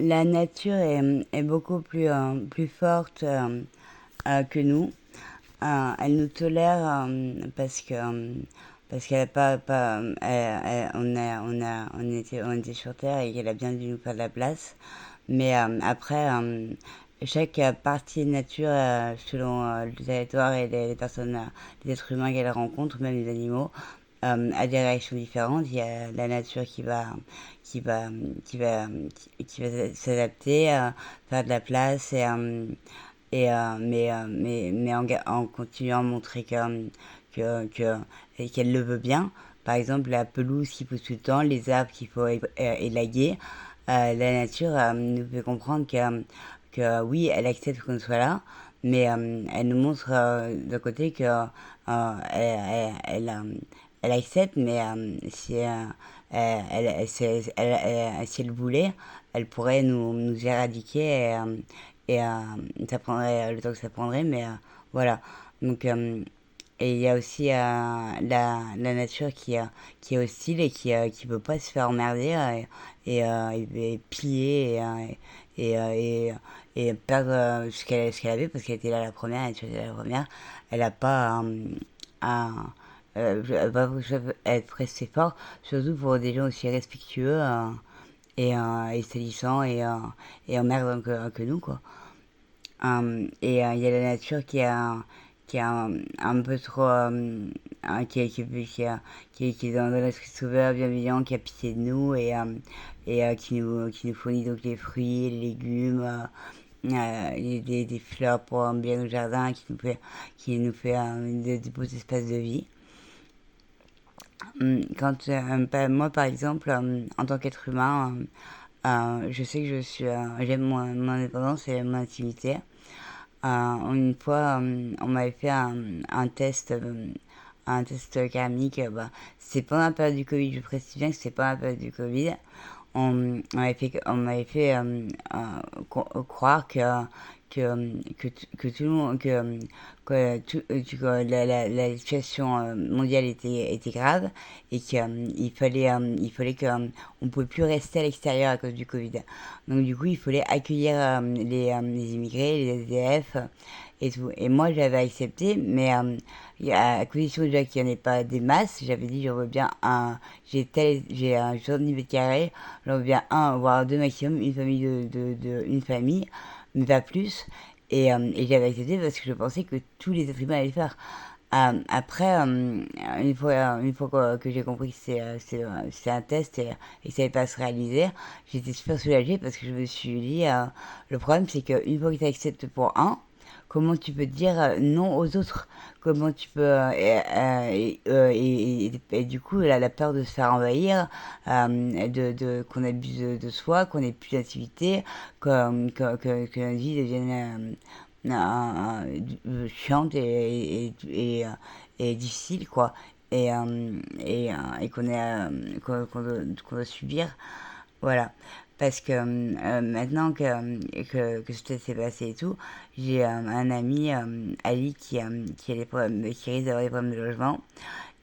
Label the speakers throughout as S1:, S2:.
S1: La nature est beaucoup plus forte que nous. Elle nous tolère parce qu'elle a pas on était sur Terre et qu'elle a bien dû nous faire de la place. Mais après, chaque partie de nature, selon le territoire et les personnes, les êtres humains qu'elle rencontre, même les animaux, a des réactions différentes. Il y a la nature qui va, qui va s'adapter, faire de la place mais en continuant à montrer qu'elle le veut bien. Par exemple, la pelouse qui pousse tout le temps, les arbres qu'il faut élaguer. La nature nous fait comprendre que oui, elle accepte qu'on soit là, mais elle nous montre de côté que elle accepte, mais si elle voulait, elle pourrait nous éradiquer ça prendrait le temps que ça prendrait, mais voilà. Donc, et il y a aussi la nature qui est hostile et qui peut pas se faire emmerder et piller et perdre ce qu'elle avait parce qu'elle était là la première, elle était là la première. Elle a pas elle va être restée fort, surtout pour des gens aussi respectueux et salissants et emmerdants que nous, quoi. Il y a la nature qui est un peu trop. Qui est dans l'esprit sauveur, bienveillant, qui a pitié de nous qui nous fournit donc les fruits, les légumes, des fleurs pour bien nos jardins, qui nous fait des beaux espaces de vie. Moi, par exemple, en tant qu'être humain, je sais que j'aime mon indépendance et mon intimité. Une fois, on m'avait fait un test karmique. C'est pendant la période du Covid, je précise bien que c'est pas la période du Covid. On m'avait fait croire que tout le monde, la situation mondiale était grave et il fallait que on pouvait plus rester à l'extérieur à cause du Covid. Donc du coup, il fallait accueillir les immigrés, les SDF et tout. Et moi, j'avais accepté, mais à condition déjà qu'il n'y en ait pas des masses, j'avais dit, j'en veux bien j'ai un 70 mètres carrés, j'en veux bien un, voire deux maximum, une famille, mais pas plus. Et j'avais accepté parce que je pensais que tous les êtres humains allaient le faire. Après, une fois que j'ai compris que c'est un test et que ça allait pas se réaliser, j'étais super soulagée parce que je me suis dit, le problème c'est qu'une fois que tu acceptes pour un, comment tu peux dire non aux autres? Comment tu peux et du coup la peur de se faire envahir, qu'on abuse de soi, qu'on ait plus d'activité, que notre vie devienne chiante et difficile quoi et qu'on doit subir, voilà. Parce que maintenant que tout s'est passé et tout, j'ai un ami, Ali, qui a des problèmes, qui risque d'avoir des problèmes de logement.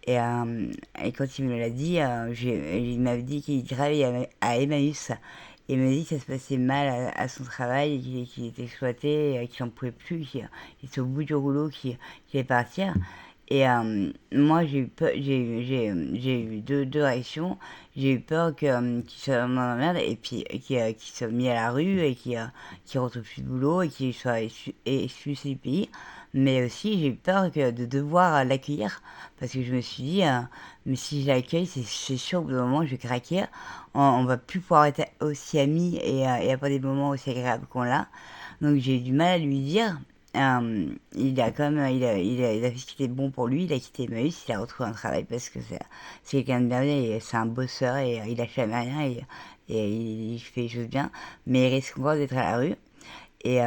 S1: Et quand il me l'a dit, il m'avait dit qu'il travaillait à Emmaüs. Et il m'a dit que ça se passait mal à son travail, qu'il était exploité, qu'il n'en pouvait plus, qu'il était au bout du rouleau, qu'il allait partir. Et moi, j'ai eu deux réactions. J'ai eu peur qu'il soit dans la merde et puis qu'il soit mis à la rue et qu'il retrouve plus de boulot et qu'il soit expulsé du pays. Mais aussi, j'ai eu peur de devoir l'accueillir parce que je me suis dit, mais si je l'accueille, c'est sûr qu'au bout d'un moment, je vais craquer. On va plus pouvoir être aussi amis et avoir des moments aussi agréables qu'on l'a. Donc j'ai eu du mal à lui dire. Il a quand même, il a fait ce qui était bon pour lui. Il a quitté Emmaüs, il a retrouvé un travail parce que c'est quelqu'un de merveilleux. C'est un bosseur et il lâche jamais rien et il fait les choses bien. Mais il risque encore d'être à la rue. Et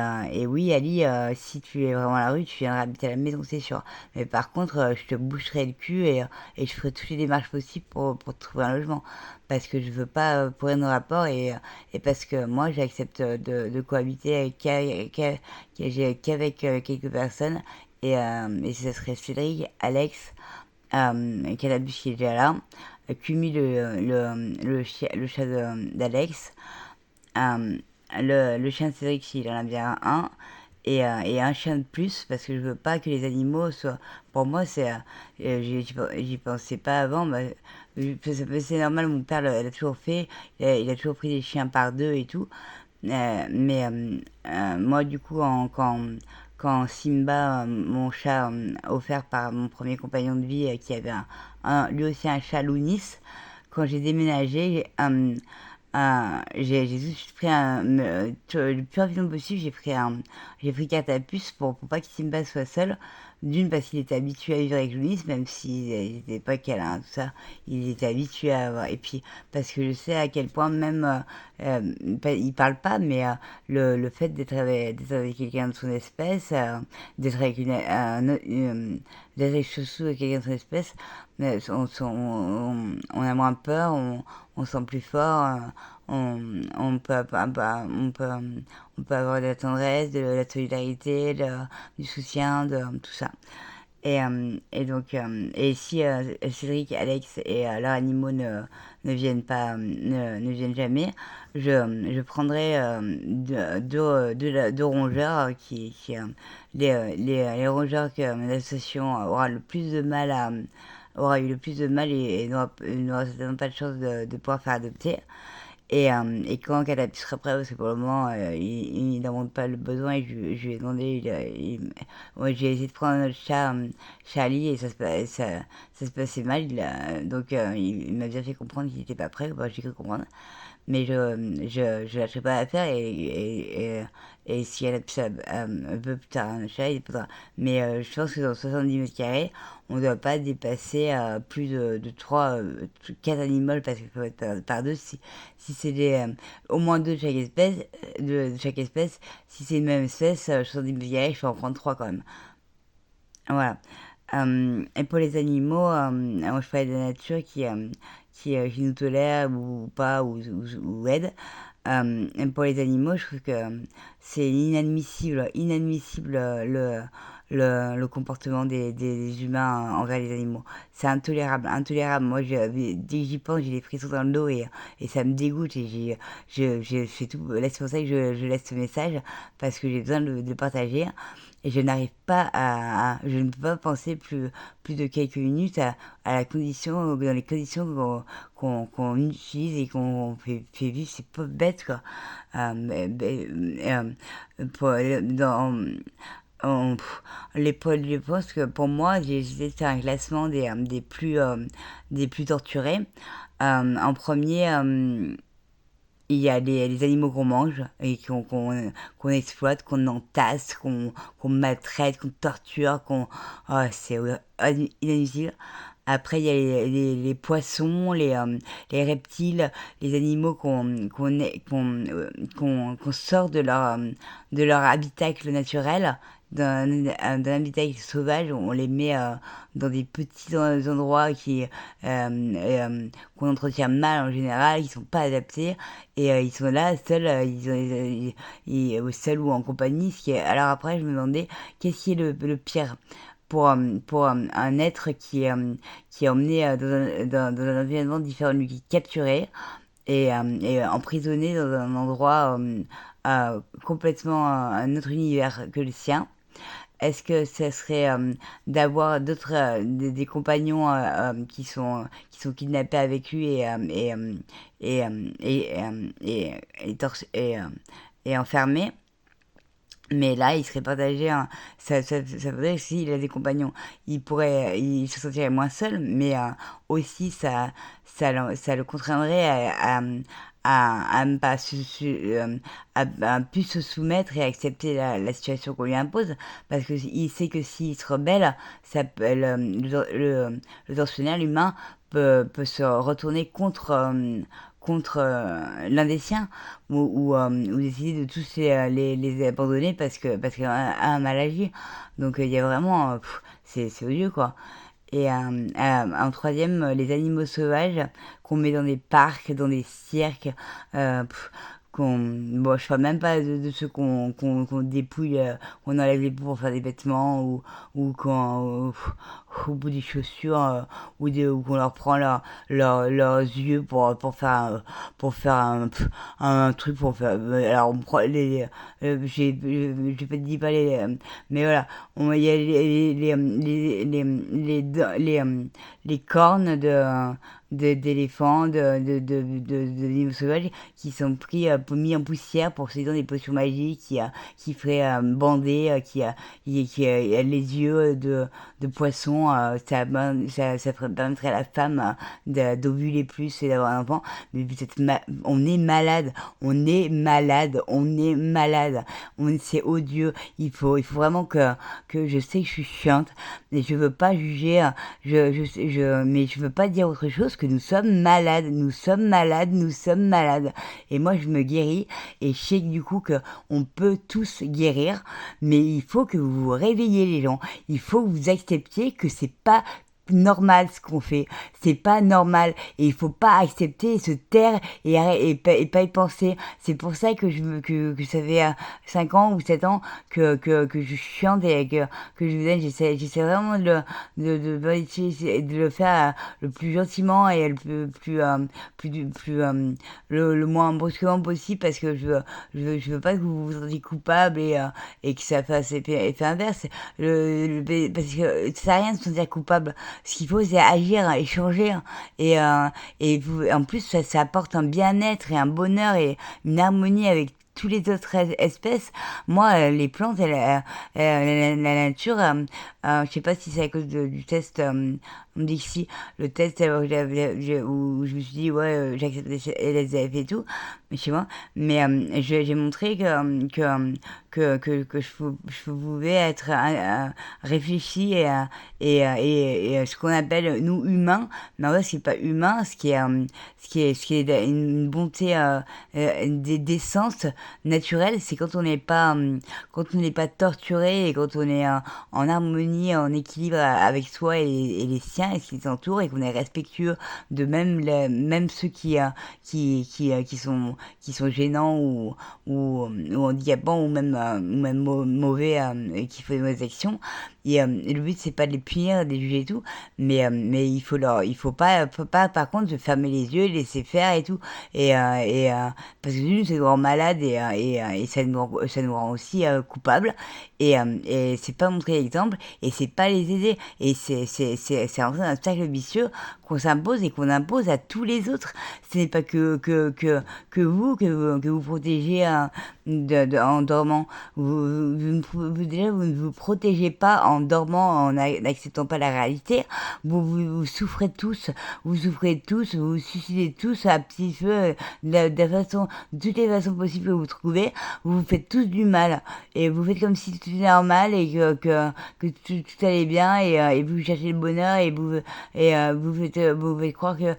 S1: oui, Ali, si tu es vraiment à la rue, tu viendras habiter à la maison, c'est sûr. Mais par contre, je te boucherai le cul et je ferai toutes les démarches possibles pour te trouver un logement. Parce que je veux pas pourrir nos rapports et parce que moi, j'accepte de cohabiter qu'avec quelques personnes. Et ce serait Cédric, Alex, Calabus qui est déjà là, Cumi, le chat d'Alex, le chien de Cédric, s'il en a bien un, et un chien de plus, parce que je veux pas que les animaux soient. Pour moi, j'y pensais pas avant. Bah, c'est normal, mon père l'a toujours fait. Il a toujours pris des chiens par deux et tout. Mais moi, du coup, quand Simba, mon chat offert par mon premier compagnon de vie, qui avait lui aussi un chat Lounis, quand j'ai déménagé, j'ai tout de suite pris le plus rapidement possible, j'ai pris Catapus pour pas que Simba soit seul. D'une, parce qu'il était habitué à vivre avec Louis, même s'il n'était pas câlin, tout ça, il était habitué à avoir. Et puis, parce que je sais à quel point même, il parle pas, mais le fait d'être avec quelqu'un de son espèce, d'être avec d'être avec chouchou avec quelqu'un de son espèce, on a moins peur, on se sent plus fort, on peut avoir de la tendresse, de la solidarité, du soutien, de tout ça. Et si Cédric, Alex et leurs animaux ne viennent pas, ne viennent jamais, je prendrai deux rongeurs les rongeurs que l'association aura le plus de mal aura eu le plus de mal et n'aura certainement pas de chance de pouvoir faire adopter. Et quand Calapi sera prêt, parce que pour le moment, il n'en montre pas le besoin, et je lui ai demandé, ouais, j'ai essayé de prendre notre chat, Charlie, et ça se passait mal. Donc, il m'a bien fait comprendre qu'il n'était pas prêt. Bon, j'ai cru comprendre. Mais je lâcherai pas l'affaire, et si elle a un peu plus tard un chat, il faudra. Mais je pense que dans 70 mètres carrés, on ne doit pas dépasser plus de 3, 4 animaux, parce qu'il faut être par deux. Si c'est au moins deux de chaque espèce, si c'est une même espèce, 70 mètres carrés, je peux en prendre 3 quand même. Voilà. Et pour les animaux, moi je parlais de la nature qui nous tolère ou pas, ou aide. Et pour les animaux, je trouve que c'est inadmissible le comportement des humains envers les animaux. C'est intolérable, intolérable. Moi, dès que j'y pense, j'ai des frissons dans le dos, et ça me dégoûte. Et je fais tout. Là, c'est pour ça que je laisse ce message, parce que j'ai besoin de le partager. Et je n'arrive pas je ne peux pas penser plus de quelques minutes à la condition, dans les conditions qu'on utilise et qu'on fait vivre ces pauvres bêtes, quoi. Pour, dans, je pense que pour moi, j'ai essayé de faire un classement des plus torturés. En premier, il y a les animaux qu'on mange et qu'on exploite, qu'on entasse, qu'on maltraite, qu'on torture, c'est inadmissible. Après, il y a les poissons, les reptiles, les animaux qu'on sort de leur habitacle naturel, d'un habitacle sauvage. On les met dans des petits endroits qu'on entretient mal en général, qui sont pas adaptés, et ils sont là seuls, seuls ou en compagnie. Alors après, je me demandais qu'est-ce qui est le pire pour un être qui est emmené dans un environnement différent de lui, qui est capturé et emprisonné dans un endroit complètement un autre univers que le sien. Est-ce que ça serait d'avoir des compagnons qui sont kidnappés avec lui et, euh, et, euh, et, et, tors- et, euh, et enfermés? Mais là, il serait partagé. Ça voudrait que s'il a des compagnons, il se sentirait moins seul, mais aussi ça le contraindrait à ne pas à plus se soumettre et accepter la situation qu'on lui impose, parce que il sait que s'il se rebelle, le tortionnaire, l'humain, peut se retourner contre l'un des siens, ou décider de tous les abandonner parce qu'un a un mal agi. Donc il y a vraiment c'est odieux, quoi. Et en troisième, les animaux sauvages qu'on met dans des parcs, dans des cirques, bon, je parle même pas de ceux qu'on dépouille, qu'on enlève les peaux pour faire des vêtements ou au bout des chaussures ou qu'on leur prend leurs yeux pour faire un truc pour faire. Alors on prend j'ai pas dit pas mais voilà, il y a les cornes d'éléphants, d'animaux sauvages qui sont mis en poussière pour se dans des potions magiques qui feraient bander, les yeux de poisson, permettrait à la femme d'ovuler plus et d'avoir un enfant. Mais on est malade, on est malade, on est malade, c'est odieux. Il faut vraiment que je sais que je suis chiante, mais je veux pas juger, mais je veux pas dire autre chose que nous sommes malades, nous sommes malades, nous sommes malades. Et moi, je me guéris et je sais que du coup que on peut tous guérir, mais il faut que vous vous réveillez les gens. Il faut que vous acceptiez que c'est pas normal ce qu'on fait, c'est pas normal et il faut pas accepter et se taire et pas y penser. C'est pour ça que ça fait 5 ans ou 7 ans que je suis chiante et que je vous aide. J'essaie vraiment de le faire le plus gentiment et le moins brusquement possible parce que je veux pas que vous vous sentiez coupable et que ça fasse effet inverse. Parce que ça sert à rien de se sentir coupable. Ce qu'il faut, c'est agir, échanger. En plus, ça apporte un bien-être et un bonheur et une harmonie avec tous les autres espèces. Moi, les plantes, la nature, je sais pas si c'est à cause du test, on me dit que si, le test où je me suis dit, ouais, j'accepte les AF et tout, mais chez moi, mais j'ai montré que je pouvais être réfléchi et ce qu'on appelle, nous, humains, mais en vrai, c'est pas humain, ce qui est une bonté d'essence naturelle, c'est quand on n'est pas torturé et quand on est en harmonie, en équilibre avec soi et les siens et ce qui les entoure et qu'on est respectueux de même ceux qui sont gênants ou handicapants ou même mauvais et qui font des mauvaises actions. Et le but c'est pas de les punir, de les juger et tout, mais il faut pas par contre se fermer les yeux, laisser faire et tout. Parce que d'une c'est nous rend malade et ça nous rend aussi coupables et c'est pas montrer l'exemple et c'est pas les aider et c'est rentrer dans un cercle vicieux qu'on s'impose et qu'on impose à tous les autres. Ce n'est pas que vous protégez en dormant. Déjà, vous ne vous protégez pas en dormant, en n'acceptant pas la réalité. Vous souffrez tous, vous vous suicidez tous à petit feu, de toutes les façons possibles que vous trouvez. Vous vous faites tous du mal et vous faites comme si tout était normal et que tout allait bien et vous cherchez le bonheur vous faites croire que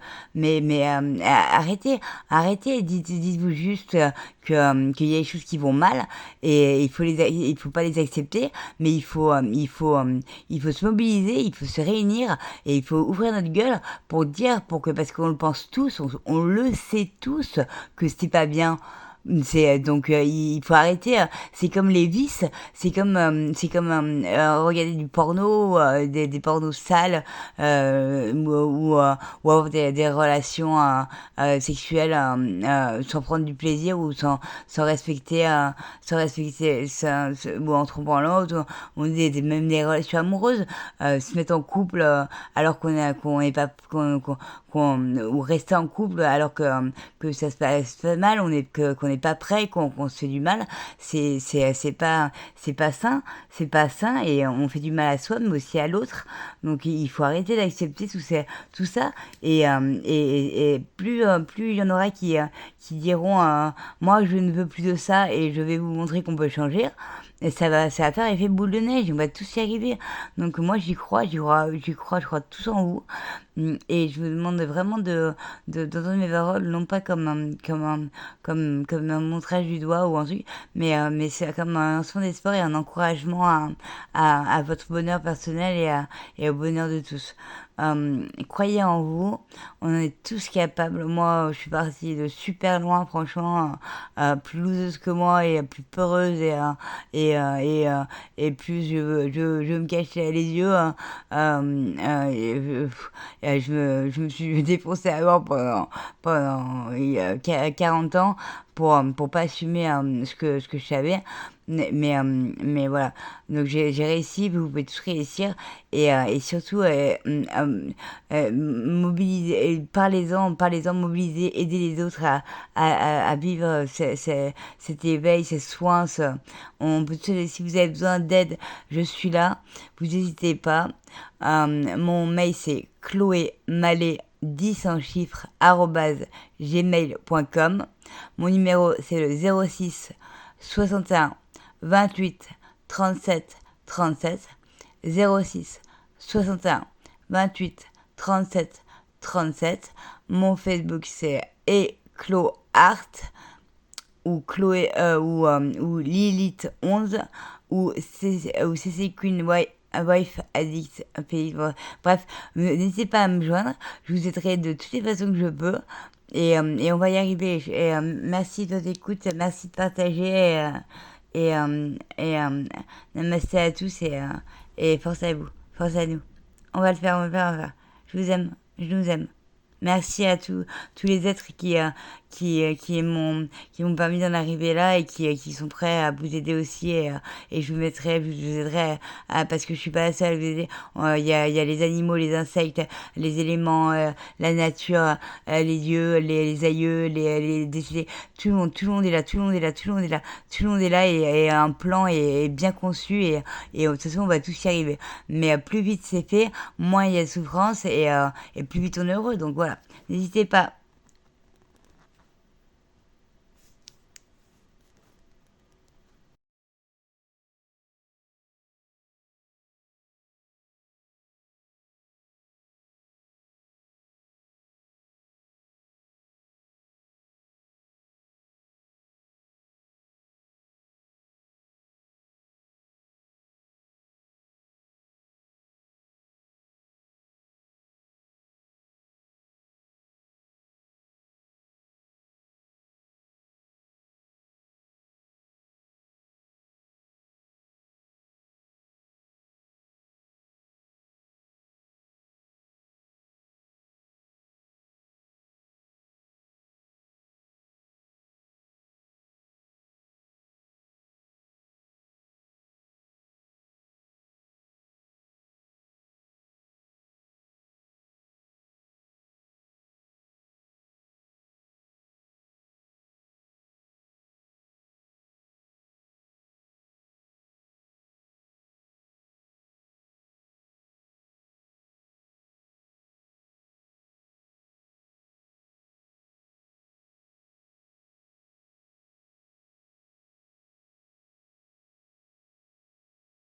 S1: arrêtez, dites-vous juste qu'il y a des choses qui vont mal et il faut pas les accepter, mais il faut se mobiliser, il faut se réunir et il faut ouvrir notre gueule parce qu'on le pense tous, on le sait tous que c'est pas bien. Donc il faut arrêter. C'est comme les vices. C'est comme regarder du porno, des pornos sales ou avoir des relations sexuelles sans prendre du plaisir ou sans respecter ou en trompant l'autre ou même des relations amoureuses. Se mettre en couple alors qu'on est pas ou rester en couple alors que ça se passe mal, qu'on n'est pas prêt, qu'on se fait du mal, c'est pas sain, c'est pas sain et on fait du mal à soi mais aussi à l'autre. Donc il faut arrêter d'accepter tout ça et plus il y en aura qui diront moi je ne veux plus de ça et je vais vous montrer qu'on peut changer. Et ça va faire effet boule de neige, on va tous y arriver. Donc moi j'y crois, je crois tous en vous. Et je vous demande vraiment d'entendre mes paroles, non pas comme un montrage du doigt ou un truc, mais c'est comme un lancement d'espoir et un encouragement à votre bonheur personnel et au bonheur de tous. croyez en vous, on est tous capables. Moi, je suis partie de super loin, franchement, plus loseuse que moi et plus peureuse et, euh, et, euh, et plus je me cache les yeux. Je me suis défoncé avant pendant 40 ans pour pas assumer ce que je savais. Mais voilà, donc j'ai réussi, vous pouvez tous réussir et surtout mobiliser, parlez-en, mobiliser, aider les autres à vivre cet éveil, ces soins. On peut, si vous avez besoin d'aide, je suis là, vous n'hésitez pas. Mon mail c'est Chloé Mallet 10 en chiffres @gmail.com. Mon numéro c'est le 06 61 28 37 37 06 61 28 37 37. Mon Facebook c'est ecloart ou Chloé ou Lilith 11 ou CC Queen Wife Addict Pays. Bref, n'hésitez pas à me joindre, je vous aiderai de toutes les façons que je peux et on va y arriver. Merci de votre écoute, merci de partager namasté à tous et force à vous, force à nous. On va le faire, on va le faire, on va le faire. Je vous aime, je nous aime. Merci à tous les êtres qui m'ont permis d'en arriver là et qui sont prêts à vous aider aussi. Et je vous aiderai parce que je suis pas la seule à vous aider. Il y a les animaux, les insectes, les éléments, la nature, les dieux, les aïeux, les décédés. Tout le monde est là, tout le monde est là, tout le monde est là, tout le monde est là et un plan est bien conçu et de toute façon on va tous y arriver. Mais plus vite c'est fait, moins il y a de souffrance et plus vite on est heureux. Donc voilà, n'hésitez pas.